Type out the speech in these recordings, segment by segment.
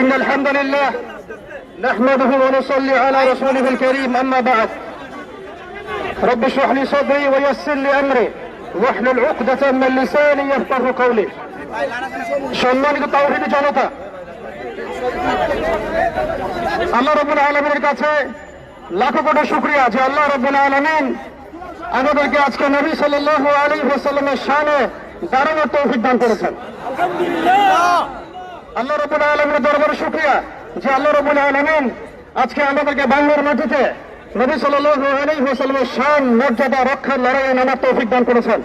إن الحمد لله نحمده ونصلي على رسوله الكريم أما بعد رب اشرح لي صدري ويسر لي أمري واحلل عقدة من لساني يفقهوا قولي সম্মানিত তাওহীদি জনতা, আল্লাহ রাব্বুল আলামিনের কাছে লাখো কোটি শুকরিয়া যে আল্লাহ রাব্বুল আলামিন আমাদেরকে আজকে নবী সাল্লাল্লাহু আলাইহি ওয়াসাল্লামের শানে দাঁড়ানোর তৌফিক দান করেছেন। আলহামদুলিল্লাহ। আল্লাহ রাব্বুল আলামিনের দরবারে শুকরিয়া যে আল্লাহ রাব্বুল আলামিন আজকে আমাদেরকে বাংলার মাটিতে নবী সাল্লাল্লাহু আলাইহি ওয়াসাল্লামের শান মর্যাদা রক্ষার লড়াইয়ে নামার তৌফিক দান করেছেন।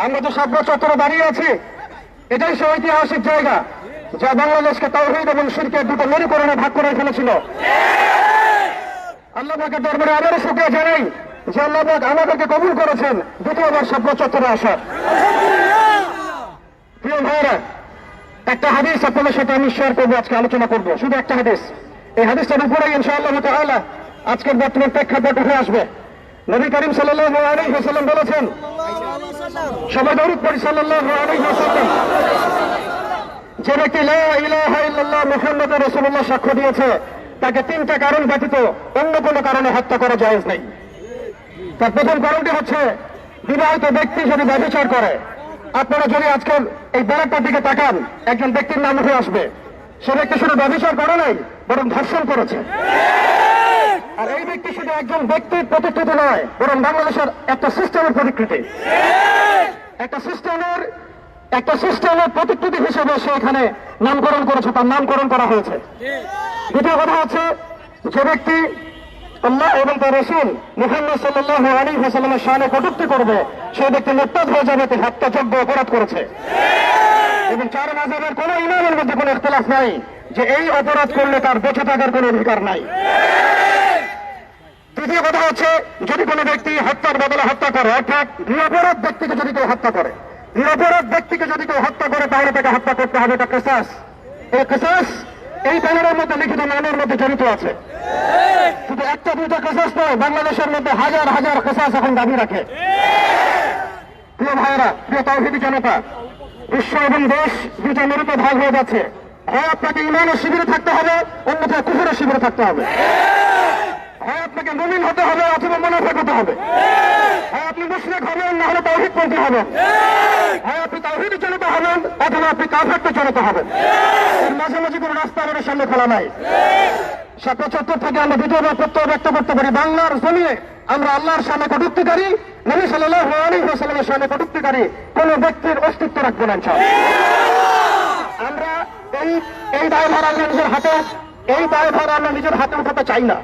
আমরা যে সাবরা চত্বরে দাঁড়িয়ে আছি, এটাই সে ঐতিহাসিক জায়গা যা বাংলাদেশকে তাওহীদ এবং শিরকের দুটো মেরুকরণে ভাগ করে ফেলেছিল। আল্লাহ পাকের দরবারে আবারও শুকরিয়া জানাই যে আল্লাহ পাক আমাদেরকে কবুল করেছেন দ্বিতীয়বার সাবরা চত্বরে আসার। প্রিয় ভাইরা, একটা হাদিস আপনাদের সাথে আমি শেয়ার করবো, আজকে আলোচনা করবো, শুধু একটা হাদিস। এই হাদিসটার উপরে ইনশাআল্লাহ তাআলা আজকের বর্তমান প্রেক্ষাপট উঠে আসবে। নবী করিম সাল্লাল্লাহু আলাইহি ওয়াসাল্লাম বলেছেন, সবাই দরুদ পড়ি সাল্লাল্লাহু আলাইহি ওয়াসাল্লাম, যে ব্যক্তি লা ইলাহা ইল্লাল্লাহ মুহাম্মাদুর রাসূলুল্লাহ সাক্ষ্য দিয়েছে তাকে তিনটা কারণ ব্যতীত অন্য কোনো কারণে হত্যা করা জায়েজ নেই। তার প্রথম কারণটি হচ্ছে বিবাহিত ব্যক্তি যদি ব্যভিচার করে। আপনারা যদি আজকের এই ব্যারাকটার দিকে তাকান, একজন ব্যক্তির নাম উঠে আসবে, সে ব্যক্তি শুধু ব্যভিচার করে নাই, বরং ধর্ষণ করেছে। আর এই ব্যক্তি শুধু একজন ব্যক্তির প্রতিকৃতি নয়, বরং বাংলাদেশের একটা সিস্টেমের প্রতিকৃতি, একটা সিস্টেমের প্রতিকৃতি হিসেবে সে এখানে নামকরণ করেছে, তার নামকরণ করা হয়েছে। দ্বিতীয় কথা হচ্ছে, যে ব্যক্তি আল্লাহ এবং তার রাসূল মুহাম্মদ সাল্লাল্লাহু আলাইহি ওয়াসাল্লামের শানে কটূক্তি করবে, সেই ব্যক্তি মুরতাদ হয়ে যাবে, তিনি হত্যাযোগ্য অপরাধ করেছে। এবং চার মাযহাবের কোন ইমামের মধ্যে কোনো ইখতিলাফ নাই যে এই অপরাধ করলে তার বেঁচে থাকার কোনো অধিকার নাই। তৃতীয় কথা হচ্ছে, যদি কোনো ব্যক্তি হত্যার বদলে হত্যা করে, অর্থাৎ নিরপরাধ ব্যক্তিকে যদি কেউ হত্যা করে, তাহলে তাকে হত্যা করতে হবে। এটা কিসাস। এই কিসাস এই ব্যানারের মধ্যে লিখিত নামের মধ্যে জড়িত আছে। শুধু একটা দুইটা কিসাস নয়, বাংলাদেশের মধ্যে হাজার হাজার কিসাস এখন দাবি রাখে। প্রিয় ভাইয়েরা, প্রিয় তাওহীদি জনতা, বিশ্ব এবং দেশ দুটো মেরুতে ভাগ হয়ে যাচ্ছে। হয় আপনাকে ঈমানের শিবিরে থাকতে হবে, অন্যথায় কুফরের শিবিরে থাকতে হবে। হয় আপনাকে মুমিন হতে হবে অথবা মুনাফিক হতে হবে। হয় আপনি মুশরিক হবেন, না হলে তাওহীদপন্থী হবেন। হয় আপনি তাওহীদে চলতে হবেন অথবা আপনি কাফেরতে চলতে হবেন। এর মাঝামাঝি কোনো রাস্তা আমাদের সামনে খোলা নাই। ৭৭ থেকে আমরা দ্বিতীয়বার প্রত্যয় ব্যক্ত করতে পারি, বাংলার জমিনে আমরা আল্লাহর সামনে কটূক্তিকারী, নবী সাল্লাল্লাহু আলাইহি ওয়াসাল্লামের সামনে কটূক্তিকারী কোন ব্যক্তির অস্তিত্ব রাখবো না ইনশাআল্লাহ। আমরা এই দায়ভার আমরা নিজের হাতে উঠাতে চাই না।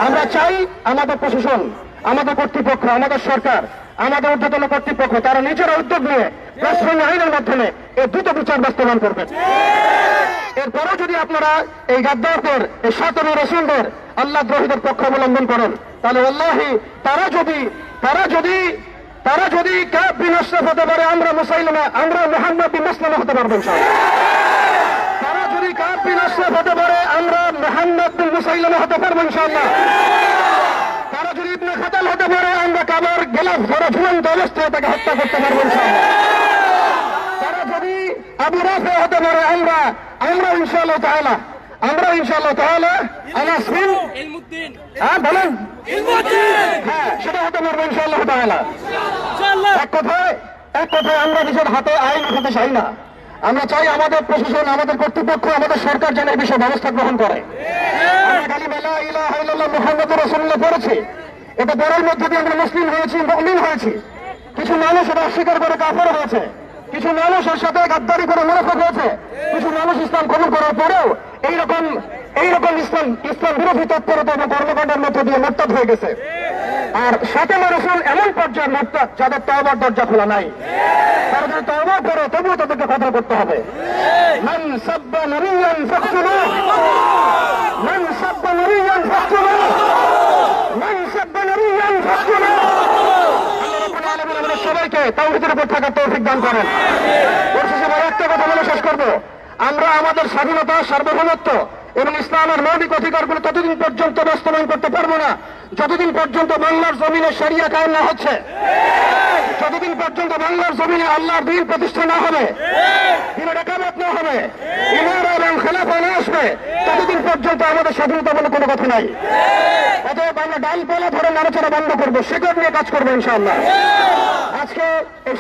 আমরা চাই আমাদের প্রশাসন, আমাদের কর্তৃপক্ষ, আমাদের সরকার, আমাদের ঊর্ধ্বতন কর্তৃপক্ষ তারা নিজেরা উদ্যোগ নিয়ে রাষ্ট্রীয় আইনের মাধ্যমে এই দ্রুত বিচার বাস্তবায়ন করবেন। এরপরেও যদি আপনারা এই গাদ্দারদের, এই শাতনা রাসূলদের, আল্লাহ দ্রোহীদের পক্ষ অবলম্বন করেন, তাহলে আল্লাহি তারা যদি কাব বিন আশরাফ হতে পারে, আমরা মুহাম্মদ বিন মাসলামা হতে পারবো ইনশাআল্লাহ। তারা যদি কাব বিন আশরাফ হতে পারে, আমরা মুহাম্মদ বিন মুসাইলামা হতে পারবো ইনশাআল্লাহ। তারা যদি ইবনে খাতাল হতে পারে, আমরা কাবার গেলাফ ধরে ঝুলন্ত অবস্থায় তাকে হত্যা করতে পারবো ইনশাআল্লাহ। তারা যদি আবু রাফি হতে পারে, আমরা ইনশাআল্লাহ তাআলা আলাসমিন ইলমুদ্দিন, বলেন সেটা হতে পারবো ইনশাআল্লাহ তাআলা। এক কথায় আমরা নিজের হাতে আইন উঠাতে চাই না। আমরা চাই আমাদের প্রশাসন, আমাদের কর্তৃপক্ষ, আমাদের সরকার যেন এই বিষয়ে ব্যবস্থা গ্রহণ করে। আমরা কালিমা লা ইলাহা ইল্লাল্লাহ মুহাম্মাদুর রাসূলুল্লাহ পড়েছি, এটা পড়ার মধ্যে দিয়ে আমরা মুসলিম হয়েছি, মুমিন হয়েছি। কিছু মানুষ এটা অস্বীকার করে কাফের হয়েছে, কিছু মানুষ এর সাথে গাদ্দারি করে মুনাফিক হয়েছে, কিছু মানুষ ইসলাম কবুল করার পরেও এইরকম ইসলাম বিরোধী তৎপরতা এবং কর্মকাণ্ডের মধ্য দিয়ে মুরতাদ হয়ে গেছে। আর শাতনা রাসূল এমন পর্যায়ে মুরতাদ যাদের তওবার দরজা খোলা নাই। তারা যদি তওবা করে তবুও তাদেরকে কতল করতে হবে। মান সাব্বা নাবিয়্যান ফাকতুলুহু, মান সাব্বা নাবিয়্যান ফাকতুলুহু, মান সাব্বা নাবিয়্যান ফাকতুলুহু। আল্লাহ রাব্বুল আলামিন আমাদের সবাইকে তাওহীদের উপর থাকার তৌফিক দান করেন। পরিশেষে একটা কথা বলে শেষ করব, আমরা আমাদের স্বাধীনতা, সার্বভৌমত্ব এবং ইসলামের মৌলিক অধিকারগুলো ততদিন পর্যন্ত বাস্তবায়ন করতে পারবো না যতদিন পর্যন্ত বাংলার জমিনে শরিয়া কায়েম না হচ্ছে, যতদিন পর্যন্ত বাংলার জমিনে আল্লাহর দ্বীন প্রতিষ্ঠা না হবে, দিনের একামত না হবে, ইমারত এবং খেলাফা না আসবে ততদিন পর্যন্ত আমাদের স্বাধীনতা বলে কোনো কথা নাই। অতএব আমরা ডালপালা ধরে নাড়াচাড়া বন্ধ করবো, শেকড় নিয়ে কাজ করবো ইনশাআল্লাহ। আজকে এই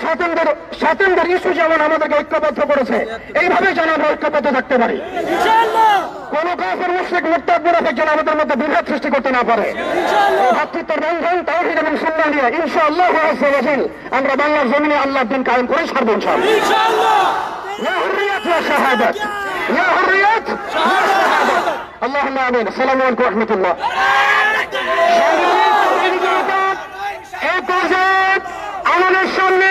স্বাতন্ত্র ইস্যু যেমন আমাদেরকে ঐক্যবদ্ধ করেছে, এইভাবে যেন আমরা ঐক্যবদ্ধ থাকতে পারি। কোন কাফের মুশরিক মুরতাদ মুনাফিক যেন আমাদের মধ্যে বিভেদ সৃষ্টি করতে না পারে। ভাতৃত্বের বন্ধন তাওহীদ এবং সুন্নাহ নিয়ে ইনশাআল্লাহ আজ্জা ওয়া জাল আমরা বাংলার জমিনে আল্লাহর দ্বীন কায়েম করে ছাড়বো ইনশাআল্লাহ। ইয়া হুররিয়াত ওয়া শাহাদাত, ইয়া হুররিয়াত ওয়া শাহাদাত। আল্লাহুম্মা আমিন। আসসালামু আলাইকুম ওয়া রাহমাতুল্লাহ। এই পর্যায়ে আমাদের সামনে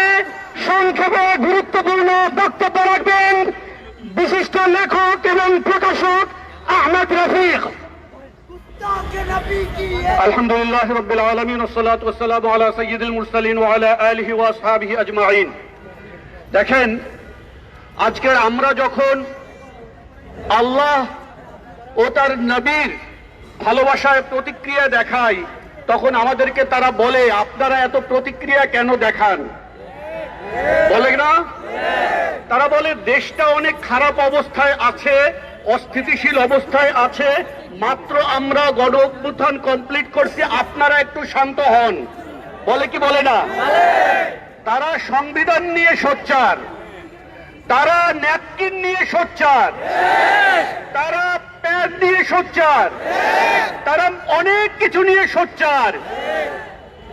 সংক্ষেপে গুরুত্বপূর্ণ বক্তব্য রাখবেন বিশিষ্ট লেখক এবং প্রকাশক আহমদ রফিক। আলহামদুলিল্লাহ রাব্বিল আলামিন ওয়াসসালাতু ওয়াসসালামু আলা সাইয়্যিদিল মুরসালিন ওয়া আলা আলিহি ওয়া আসহাবিহি আজমাইন। দেখেন, আজকে আমরা যখন আল্লাহ ও তার নবীর ভালোবাসায় প্রতিক্রিয়া দেখাই, তখন আমাদেরকে তারা বলে আপনারা এত প্রতিক্রিয়া কেন দেখান, বলে না? তারা বলে দেশটা অনেক খারাপ অবস্থায় আছে, অস্থিতিশীল অবস্থায় আছে, মাত্র আমরা গণ অভ্যুত্থান কমপ্লিট করছি, আপনারা একটু শান্ত হন, বলে কি বলে না? তারা সংবিধান নিয়ে সোচ্চার, তারা ন্যাপকিন নিয়ে সোচ্চার, তারা প্যাড নিয়ে সোচ্চার, তারা অনেক কিছু নিয়ে সোচ্চার।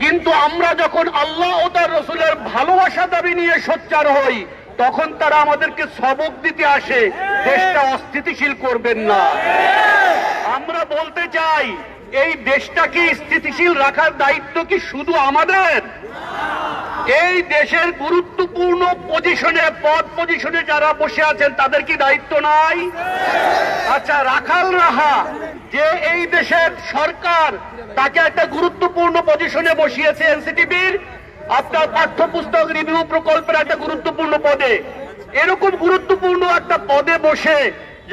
কিন্তু আমরা যখন আল্লাহ ও তার রসুলের ভালোবাসা দাবি নিয়ে সোচ্চার হই, তখন তারা আমাদেরকে সবক দিতে আসে, দেশটা অস্থিতিশীল করবেন না। আমরা বলতে চাই, এই দেশটাকে স্থিতিশীল রাখার দায়িত্ব কি শুধু আমাদের? এই দেশের গুরুত্বপূর্ণ পজিশনে, পদ পজিশনে যারা বসে আছেন তাদের কি দায়িত্ব নাই? আচ্ছা, রাখাল রাহা যে এই দেশের সরকার তাকে একটা গুরুত্বপূর্ণ পজিশনে বসিয়েছে এনসিটিবির, আপনার পাঠ্যপুস্তক রিভিউ প্রকল্পের একটা গুরুত্বপূর্ণ পদে, এরকম গুরুত্বপূর্ণ একটা পদে বসে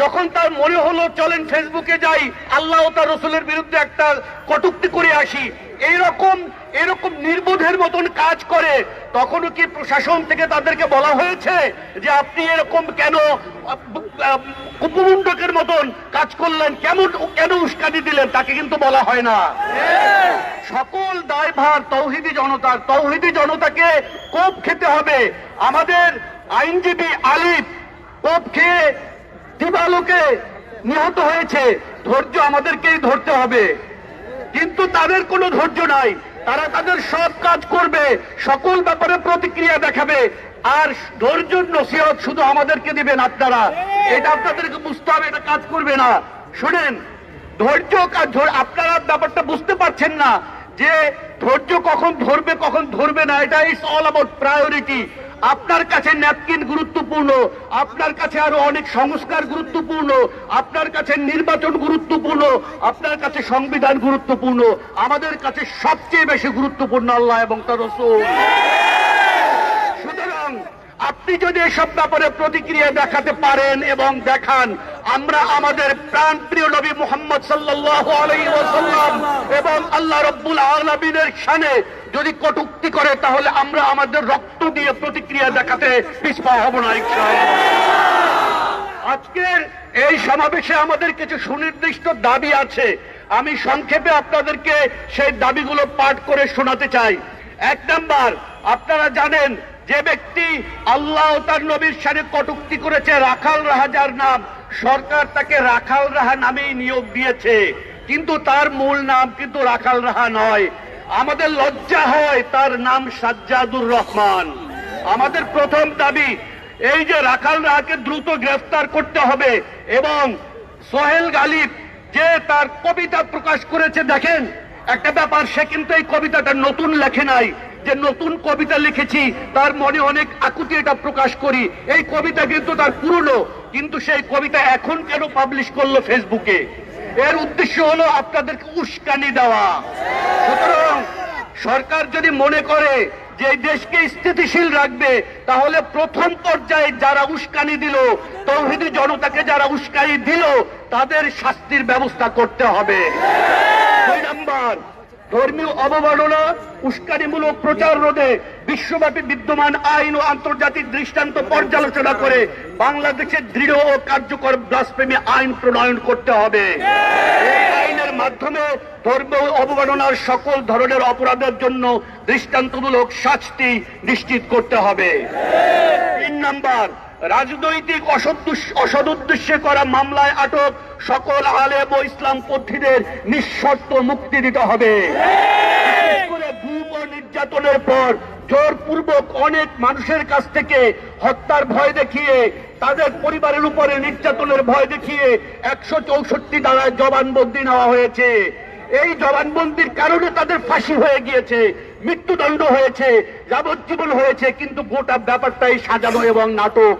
যখন তার মনে হলো চলেন ফেসবুকে যাই, আল্লাহ ও তার রসুলের বিরুদ্ধে একটা কটূক্তি করে আসি, এরকম নির্বোধের মতন কাজ করে, তখনও কি প্রশাসন থেকে তাদেরকে বলা হয়েছে যে আপনি এরকম কেন কুপমুন্ডকের মতন কাজ করলেন, কেন উস্কানি দিলেন? তাকে কিন্তু বলা হয় না। সকল দায়ভার তৌহিদি জনতার। তৌহিদি জনতাকে কোপ খেতে হবে। আমাদের আইনজীবী আলিফ কোপ খেয়ে দিবালোকে নিহত হয়েছে, ধৈর্য আমাদেরকেই ধরতে হবে। কিন্তু তাদের কোনো ধৈর্য নাই, তারা তাদের সব কাজ করবে, সকল ব্যাপারে প্রতিক্রিয়া দেখাবে, আর ধৈর্য নসিহত শুধু আমাদেরকে দিবেন আপনারা। এটা আপনাদেরকে বুঝতে হবে, এটা কাজ করবে না। শুনেন, ধৈর্য আপনারা ব্যাপারটা বুঝতে পারছেন না যে ধৈর্য কখন ধরবে কখন ধরবে না। এটা ইজ অল অ্যাবাউট প্রায়োরিটি। আপনার কাছে ন্যাপকিন গুরুত্বপূর্ণ, আপনার কাছে আরো অনেক সংস্কার গুরুত্বপূর্ণ, আপনার কাছে নির্বাচন গুরুত্বপূর্ণ, আপনার কাছে সংবিধান গুরুত্বপূর্ণ, আমাদের কাছে সবচেয়ে বেশি গুরুত্বপূর্ণ আল্লাহ এবং তার রাসূল। সুতরাং আপনি যদি এসব ব্যাপারে প্রতিক্রিয়া দেখাতে পারেন এবং দেখান, আমরা আমাদের প্রাণপ্রিয় নবী মুহাম্মদ সাল্লাল্লাহু আলাইহি ওয়াসাল্লাম এবং আল্লাহ রাব্বুল আলামিনের শানে যদি কটূক্তি করে, তাহলে আমরা আমাদের রক্ত দিয়ে প্রতিক্রিয়া দেখাতে পিছপা হব না ইনশাআল্লাহ। আজকের এই সমাবেশে আমাদের কিছু সুনির্দিষ্ট দাবি আছে, আমি সংক্ষেপে আপনাদেরকে সেই দাবিগুলো পাঠ করে শোনাতে চাই। 1 নাম্বার, আপনারা জানেন যে ব্যক্তি আল্লাহ ও তার নবীর শানে কটূক্তি করেছে, রাখাল রাহা যার নাম, সরকার তাকে রাখাল রাহা নামেই নিয়োগ দিয়েছে, কিন্তু তার মূল নাম কিন্তু রাখাল রাহা নয়। আমাদের লজ্জা হয়, তার নাম সাজ্জাদুর রহমান। আমাদের প্রথম দাবি এই যে রাখাল রাহাকে দ্রুত গ্রেফতার করতে হবে, এবং সোহেল গালিব যে তার কবিতা প্রকাশ করেছে, দেখেন একটা ব্যাপার, সে কিন্তু এই কবিতাটা নতুন লেখে নাই, যে নতুন কবিতা লিখেছি তার মনে অনেক আকুতি এটা প্রকাশ করি, এই কবিতা কিন্তু তার পুরনো, কিন্তু সেই কবিতা এখন কেন পাবলিশ করলো ফেসবুকে? এর উদ্দেশ্য হলো আপনাদেরকে উস্কানি দেওয়া। সুতরাং সরকার যদি মনে করে যে এই দেশকে স্থিতিশীল রাখবে, তাহলে প্রথম পর্যায়ে যারা উস্কানি দিল, তৌহিদি জনতাকে যারা উস্কানি দিল, তাদের শাস্তির ব্যবস্থা করতে হবে। 2 নাম্বার, ধর্মীয় অবমাননা, উস্কানিমূলক প্রচার রোধে বিশ্বব্যাপী বিদ্যমান আইন ও আন্তর্জাতিক দৃষ্টান্ত পর্যালোচনা করে বাংলাদেশের দৃঢ় ও কার্যকর ব্লাসফেমি আইন প্রণয়ন করতে হবে। এই আইনের মাধ্যমে ধর্মীয় অবমাননার সকল ধরনের অপরাধের জন্য দৃষ্টান্তমূলক শাস্তি নিশ্চিত করতে হবে। 3 নাম্বার, রাজনৈতিক অসদুদ্দেশ্যে করা মামলায় আটক সকল আলেম ও ইসলামপন্থীদের নিঃশর্ত মুক্তি দিতে হবে। বিশেষ করে গুম ও নির্যাতনের পর জোরপূর্বক অনেক মানুষের কাছ থেকে হত্যার ভয় দেখিয়ে, তাদের পরিবারের উপরে নির্যাতনের ভয় দেখিয়ে 164 ধারায় জবানবন্দি নেওয়া হয়েছে। এই জবানবন্দির কারণে তাদের ফাঁসি হয়ে গিয়েছে, মৃত্যুদণ্ড হয়েছে, যাবজ্জীবন হয়েছে, কিন্তু গোটা ব্যাপারটাই সাজানো এবং নাটক।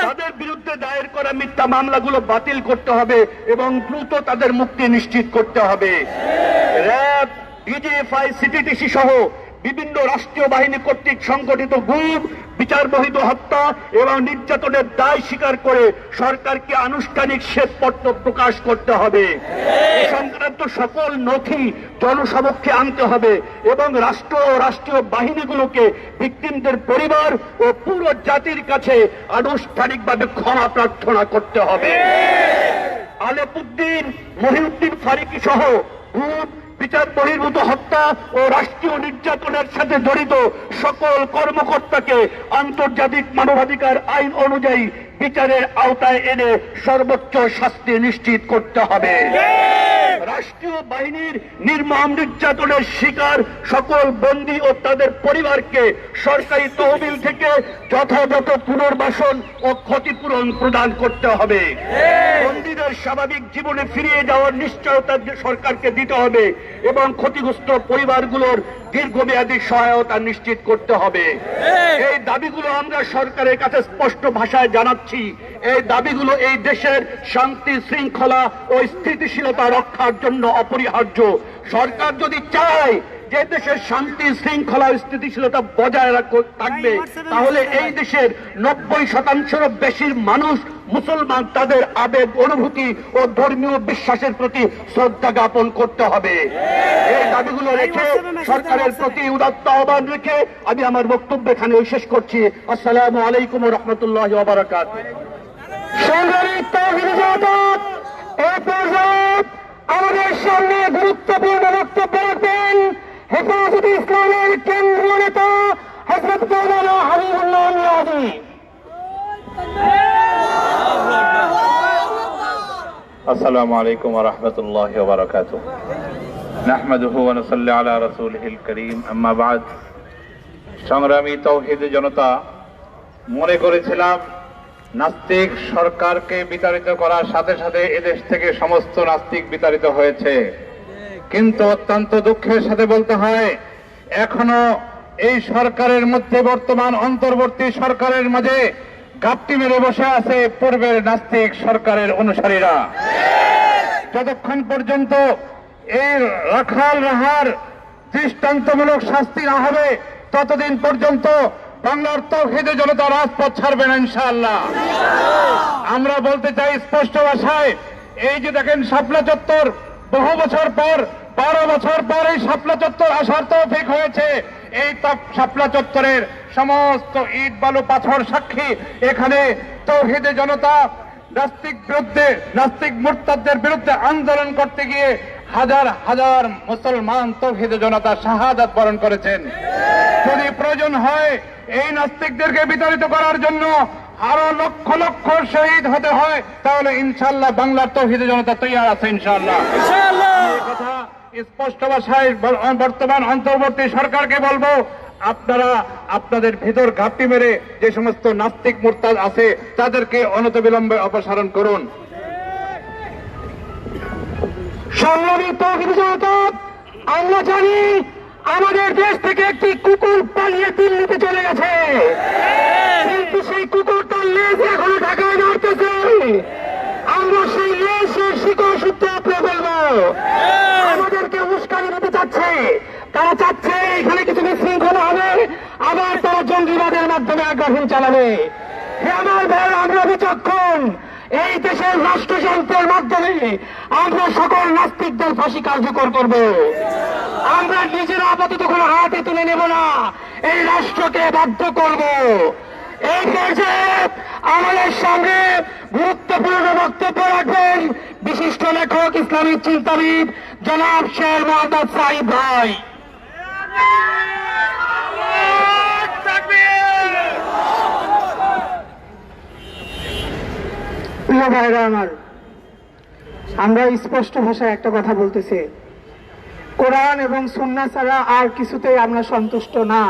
তাদের বিরুদ্ধে দায়ের করা মিথ্যা মামলাগুলো বাতিল করতে হবে এবং দ্রুত তাদের মুক্তি নিশ্চিত করতে হবে। র্যাব, ডিজিএফআই, সিটিটিসি সহ বিভিন্ন রাষ্ট্রীয় বাহিনী কর্তৃক সংগঠিত গুম, বিচার বহির্ভ হত্যা এবং নির্যাতনের দায় স্বীকার করে সরকারকে আনুষ্ঠানিক শ্বেতপত্র প্রকাশ করতে হবে। এ সংক্রান্ত সকল নথি জনসমক্ষে আনতে হবে এবং রাষ্ট্র ও রাষ্ট্রীয় বাহিনীগুলোকে ভিকটিমদের পরিবার ও পুরো জাতির কাছে আনুষ্ঠানিকভাবে ক্ষমা প্রার্থনা করতে হবে। আলেপুদ্দিন, মহিউদ্দিন ফারুকী সহ গুম, বিচার বহির্ভূত হত্যা ও রাষ্ট্রীয় নির্যাতনের সাথে জড়িত সকল কর্মকর্তাকে আন্তর্জাতিক মানবাধিকার আইন অনুযায়ী বিচারের আওতায় এনে সর্বোচ্চ শাস্তি নিশ্চিত করতে হবে। রাষ্ট্রীয় বাহিনীর নির্মম নির্যাতনের শিকার সকল বন্দী ও তাদের পরিবারকে সরকারি তহবিল থেকে যথাযথ পুনর্বাসন ও ক্ষতিপূরণ প্রদান করতে হবে। বন্দীদের স্বাভাবিক জীবনে ফিরিয়ে যাওয়ার নিশ্চয়তা সরকারকে দিতে হবে এবং ক্ষতিগ্রস্ত পরিবারগুলোর দীর্ঘমেয়াদী সহায়তা নিশ্চিত করতে হবে। এই দাবিগুলো আমরা সরকারের কাছে স্পষ্ট ভাষায় জানাচ্ছি। এই দাবিগুলো এই দেশের শান্তি, শৃঙ্খলা ও স্থিতিশীলতা রক্ষার জন্য অপরিহার্য। সরকার যদি চায় যে দেশের শান্তি, শৃঙ্খলা ও স্থিতিশীলতা বজায় থাকবে, তাহলে এই দেশের 90% বেশি মানুষ মুসলমান, তাদের আবেগ, অনুভূতি ও ধর্মীয় বিশ্বাসের প্রতি শ্রদ্ধা জ্ঞাপন করতে হবে। এই দাবিগুলো রেখে সরকারের প্রতি উদাত্ত আহ্বান রেখে আমি আমার বক্তব্য এখানে শেষ করছি। আসসালামু আলাইকুম ওয়া রাহমাতুল্লাহি ওয়া বারাকাতুহু। সংগ্রামী তাওহীদ জামাত, এই পর্যায়ে আমাদের সামনে গুরুত্বপূর্ণ বক্তব্য রাখবেন হেফাজতে ইসলামের কেন্দ্রীয় নেতা হযরত মাওলানা হাবিবুল্লাহ নিয়াজি। আসসালামু আলাইকুম ওয়া রাহমাতুল্লাহি ওয়া বারাকাতুহু। নাহমাদুহু ওয়া নুসাল্লি আলা রাসূলিহিল কারীম, আম্মা বা'দ। সংগ্রামী তাওহীদ জনতা, মনে করেছিলাম নাস্তিক সরকারকে বিতাড়িত করার সাথে সাথে এদেশ থেকে সমস্ত নাস্তিক বিতাড়িত হয়েছে, কিন্তু অত্যন্ত দুঃখের সাথে বলতে হয় এখনো এই সরকারের মধ্যে, বর্তমান অন্তর্বর্তী সরকারের মাঝে গাপটি মেরে বসে আছে পূর্বের নাস্তিক সরকারের অনুসারীরা। যতক্ষণ পর্যন্ত এই রাখাল রাহার দৃষ্টান্তমূলক শাস্তি না হবে, ততদিন পর্যন্ত বাংলার তাওহীদ জনতা রাজপথ ছাড়বে না ইনশাআল্লাহ। আমরা বলতে চাই স্পষ্ট ভাষায়, এই যে দেখেন শাপলা চত্বর, বহু বছর পর, 12 বছর পর এই শাপলা চত্বর আসার তৌফিক হয়েছে। এই শাপলা চত্বরের সমস্ত ইট বালু পাথর সাক্ষী। এখানে তাওহীদ জনতা নাস্তিক মুরতাদদের বিরুদ্ধে আন্দোলন করতে গিয়ে হাজার হাজার মুসলমান তাওহীদ জনতা শাহাদাত বরণ করেছেন। যদি প্রয়োজন হয় এই নাস্তিকদেরকে বিতাড়িত করার জন্য আরো লক্ষ লক্ষ শহীদ হতে হয়, তাহলে ইনশাআল্লাহ বাংলার তাওহীদ জনতা তৈরি আছে ইনশাআল্লাহ। এই কথা স্পষ্ট ভাষায় বর্তমান অন্তর্বর্তী সরকারকে বলবো, আপনারা আপনাদের ভিতর ঘাপটি মেরে যে সমস্ত নাস্তিক মুরতাদ আছে তাদেরকে অনতিবিলম্বে অপসারণ করুন। সংগ্রামী তাওহীদ জনতা, আমরা জানি আমাদের দেশ থেকে একটি কুকুর পালিয়ে দিল্লিতে চলে গেছে, কিন্তু সেই কুকুরটার লেজ এখনো ঢাকায় নড়তেছে। আমরা সেই লেজের শিকড় সূত্র আপনি বলবো। আমাদেরকে উস্কানি দিতে চাচ্ছে, তারা চাচ্ছে এখানে কিছু বিশৃঙ্খলা হবে, আবার তারা জঙ্গিবাদের মাধ্যমে আগ্রাসন চালাবে। হে আমার ভাই, আমরা বিচক্ষণ, এই দেশের রাষ্ট্রযন্ত্রের মাধ্যমে আমরা সকল নাস্তিকদের ফাঁসি কার্যকর করব। আমরা নিজেরা আপাতত কোনো হাতে তুলে নেব না, এই রাষ্ট্রকে বাধ্য করব। এই পর্যায়ে আমাদের সঙ্গে গুরুত্বপূর্ণ বক্তব্য রাখবেন বিশিষ্ট লেখক ইসলামিক চিন্তাবিদ জনাব শের মোহাম্মদ সাইদ ভাই। প্রিয় ভাইরা আমার, আমরা স্পষ্ট ভাষায় একটা কথা বলতেছি, কোরআন এবং সুন্নাহ ছাড়া আর কিছুতেই আমরা সন্তুষ্ট না।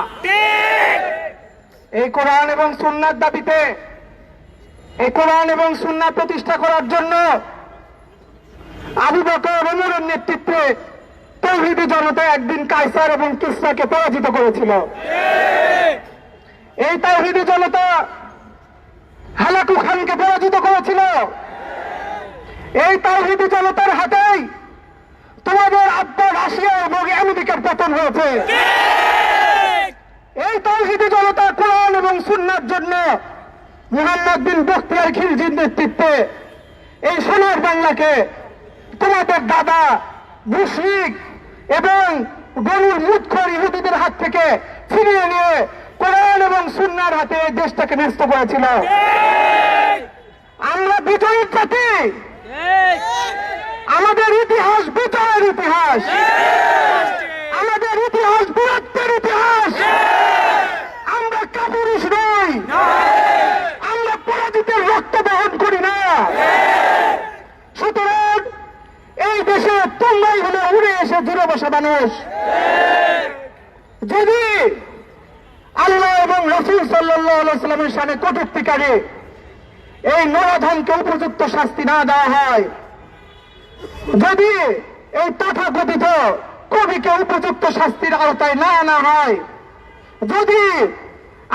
এই কোরআন এবং সুন্নাহর দাবিতে, এই কোরআন এবং সুন্নাহ প্রতিষ্ঠা করার জন্য আবু বকর ওমরের নেতৃত্বে তৌহিদি জনতা একদিন কায়সার এবং কিসরাকে পরাজিত করেছিল। এই তৌহিদি জনতা হালাকু খানকে পরাজিত করেছিল। এই তাওহীদি জনতার হাতেই তোমাদের আব্বা রাশিয়া এবং আমেরিকার পতন হয়েছে। এই তাওহীদি জনতা কোরআন এবং সুন্নাহর জন্য মুহাম্মদ বিন বখতিয়ার খিলজির নেতৃত্বে এই সোনার বাংলাকে তোমাদের দাদা মুশরিক এবং গরুর মুদখোর ইহুদিদের হাত থেকে ফিরিয়ে নিয়ে কোরআন এবং সুন্নাহর হাতে এই দেশটাকে ন্যস্ত করেছিল। আমরা বিজয়ীর জাতি, আমাদের ইতিহাস বিজয়ের ইতিহাস, আমাদের ইতিহাস বীরত্বের ইতিহাস। আমরা কাপুরুষ নই, আমরা পরাজিতের রক্ত বহন করি না। সুতরাং এই দেশে তোমরাই হলে উড়ে এসে জুড়ে বসা মানুষ। যদি আল্লাহ এবং রাসূল সাল্লাল্লাহু আলাইহি ওয়াসাল্লামের শানে কটূক্তিকারী এই নরাধমকে উপযুক্ত শাস্তি না দেওয়া হয়, যদি এই তথাকথিত কবিকে উপযুক্ত শাস্তির আওতায় না আনা হয়, যদি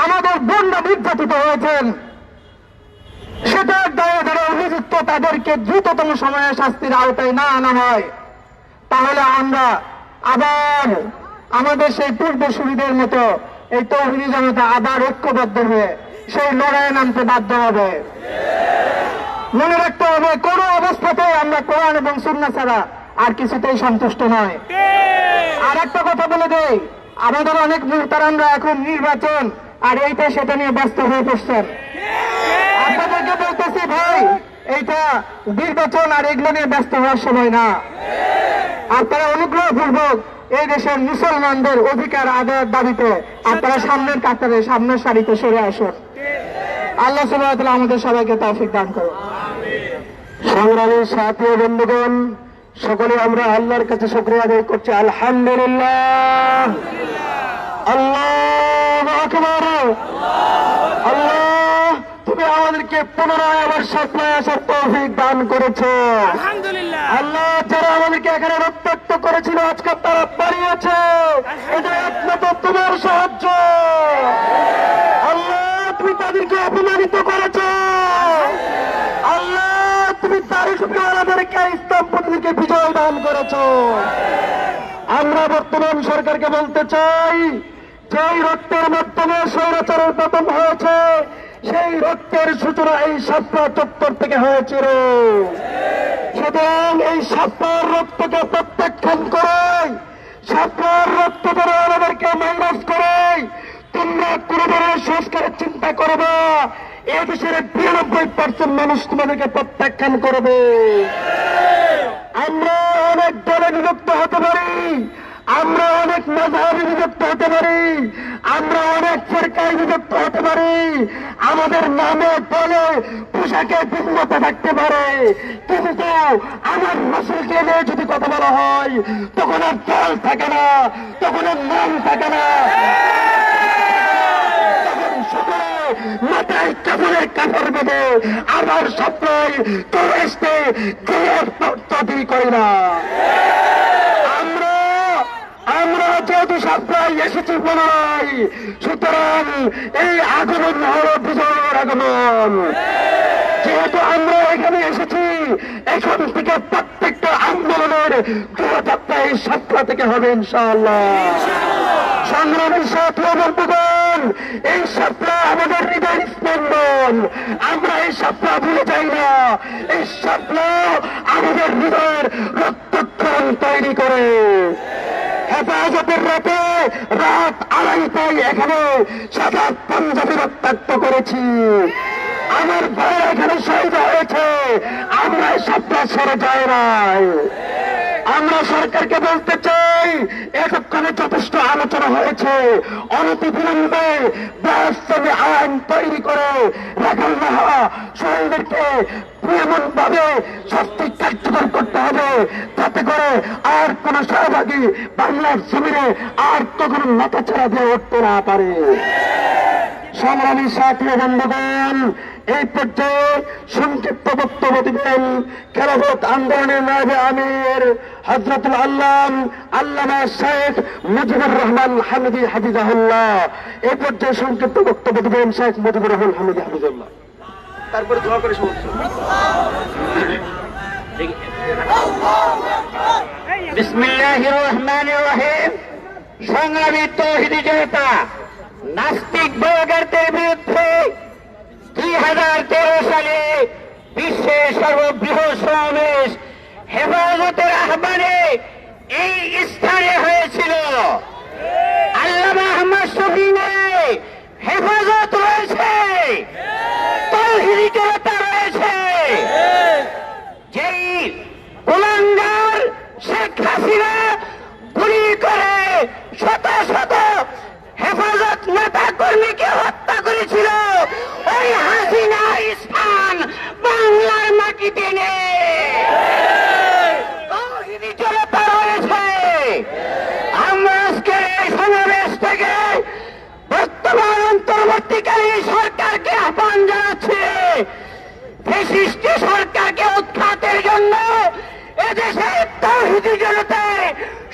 আমাদের বোনরা নির্যাতিত হয়েছেন সেটার দায়ে যারা অভিযুক্ত তাদেরকে দ্রুততম সময়ে শাস্তির আওতায় না আনা হয়, তাহলে আমরা আবার আমাদের সেই পূর্বসূরীদের মতো এই তৌহিদি জনতা আবার ঐক্যবদ্ধ হয়ে সেই লড়াইয়ে নামতে বাধ্য হবে। মনে রাখতে হবে, কোন অবস্থাতে আমরা কোরআন এবং সুন্নাহ ছাড়া আর কিছুতেই সন্তুষ্ট নয়। আর একটা কথা বলে দেই, আমাদের অনেক মুহতারামরা এখন নির্বাচন আর এইটা সেটা নিয়ে ব্যস্ত হয়ে পড়ছেন। আপনাদেরকে বলতেছি ভাই, এইটা নির্বাচন আর এগুলো নিয়ে ব্যস্ত হওয়ার সময় না। আপনারা অনুগ্রহপূর্বক এই দেশের মুসলমানদের অধিকার আদায়ের দাবিতে আপনারা সামনের কাতারে, সামনের সারিতে সরে আসুন। আল্লাহ সুবহানাহু ওয়া তাআলা আমাদের সবাইকে তৌফিক দান করুন। সংগ্রামী সাথী ও বন্ধুগণ, সকলে আমরা আল্লাহর কাছে শুকরিয়া আদায় করছি। আলহামদুলিল্লাহ, আল্লাহু আকবার। আল্লাহ, তুমি আমাদেরকে পুনরায় আবার সাপ্লায় আসার তৌফিক দান করেছো। আল্লাহ, যারা আমাদেরকে এখানে রক্তাক্ত করেছিল আজকে তারা বাড়িয়েছে, এটা একমাত্র তোমার সাহায্য। আল্লাহ, তুমি তাদেরকে অপমানিত করেছো। আল্লাহ, তুমি তাদেরকে ইসলামপন্থীকে বিজয় দান করেছো। আমরা বর্তমান সরকারকে বলতে চাই, যেই রক্তের মাধ্যমে স্বৈরাচারের পতন হয়েছে সেই রক্তের সূচনা এই শাপলা চত্বর থেকে হয়েছিল। সুতরাং এই শাপলার রক্তকে প্রত্যাখ্যান করে, শাপলার রক্ত ধরে আমাদেরকে মাইনাস করে তোমরা কোনো ধরনের সংস্কারের চিন্তা করবে, এদেশের 92% মানুষ তোমাদেরকে প্রত্যাখ্যান করবে। আমরা অনেক দলে বিভক্ত হতে পারি, আমরা অনেক মাযহাবে বিভক্ত হতে পারি, আমরা অনেক ফিরকায় বিভক্ত হতে পারি, আমাদের নামে দলে পোশাকে ভিন্নতা থাকতে পারে, কিন্তু আমার রাসূলকে নিয়ে যদি কথা বলা হয় তখন আর দল থাকে না, তখন আর নাম থাকে না, তখন সকলে মাথায় কাপড়ে কাপড় বেঁধে আবার সপ্তাহে তোর এসতে তৈরি করি না। আমরা যেহেতু সপ্তাহে এসেছি পুনরায়, সুতরাং এই আগমন হল বিজয়ের আগমন। যেহেতু আমরা এখানে এসেছি, এখান থেকে প্রত্যেকটা আন্দোলনের দূরযাত্রা এই সপ্তাহ থেকে হবে ইনশাআল্লাহ। সংগ্রামী সাথী ও বন্ধুগণ, এই সপ্তাহ আমাদের হৃদয় আন্দোলন, আমরা এই স্বপ্ন ভুলে যাই না। এই স্বপ্ন আমাদের হৃদয়ের রক্তক্ষরণ তৈরি করে। হেফাজতের রাতে রাত 2:30টায় এখানে সাদা পাঞ্জাবি রক্তাক্ত করেছি। আমার ভাই এখানে শহীদ হয়েছে, আমরা এই স্বপ্ন সরে যায় নাই। আমরা সরকারকে বলতে চাই, এতক্ষণে যথেষ্ট আলোচনা হয়েছে, অনতিবিলম্বে ব্যবস্থাপী আইন তৈরি করে রাখাল শহীদদেরকে এমন ভাবে শাস্তি কার্যকর করতে হবে যাতে করে আর কোন সহভাগী বাংলার জমিনে আর কখনো মাথাছাড়া দিয়ে উঠতে না পারে। সংগ্রামী সাথী বন্ধুগণ, এই পর্যায়ে সংক্ষিপ্ত বক্তব্য দিবেন খেলাফত আন্দোলনের নায়েবে আমির হযরতুল আল্লামা শেখ মুজিবুর রহমান হামিদি হাফিজাহুল্লাহ। এই পর্যায়ে সংক্ষিপ্ত বক্তব্য দিবেন শেখ মুজিবুর রহমান হামিদি হাফিজাহুল্লাহ। তারপরে দোয়া করে সমাপ্ত। বিসমিল্লাহির রহমানির রহিম। সংগ্রামী তৌহিদি জনতা, নাস্তিক বর্গের বিরুদ্ধে 2013 সালে বিশ্বের সর্ববৃহৎ সমাবেশ হেফাজতের আহ্বানে এই স্থানে হয়েছিল। আল্লামা আহমদ শফিনে হেফাজত রয়েছে, তৌহিদি জনতা রয়েছে। যেই কুলাঙ্গার শেখ হাসিনা গুলি করে শত শত হেফাজত নেতা কর্মীকে হত্যা করেছিল, ওই হাসিনা স্থান বাংলার মাটিতে নেই। তৌহিদি জনতা রয়েছে। আমরা আজকে এই সমাবেশ থেকে বর্তমান অন্তর্বর্তীকালীন সরকারকে আহ্বান জানাচ্ছি, ফ্যাসিস্ট সরকারকে উৎখাতের জন্য এদেশের তৌহিদি জনতায়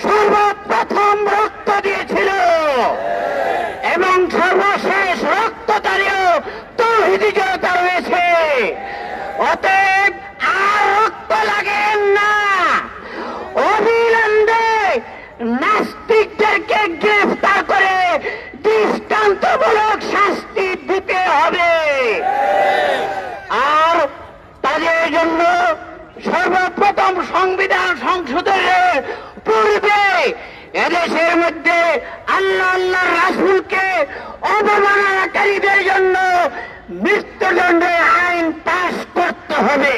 সর্বপ্রথম রক্ত দিয়েছিল এবং সর্বশেষ রক্তদানেও তৌহিদি জনতা রয়েছে। অতএব আর রক্ত লাগেন না, অবিলম্বে নাস্তিকদেরকে গ্রেফতার করে দৃষ্টান্তমূলক শাস্তি দিতে হবে। আর তাদের জন্য সর্বপ্রথম সংবিধান সংশোধনের পূর্বে এদেশের মধ্যে আল্লাহ রাসূলকে অবমাননাকারীদের জন্য মৃত্যুদণ্ডের আইন পাস করতে হবে।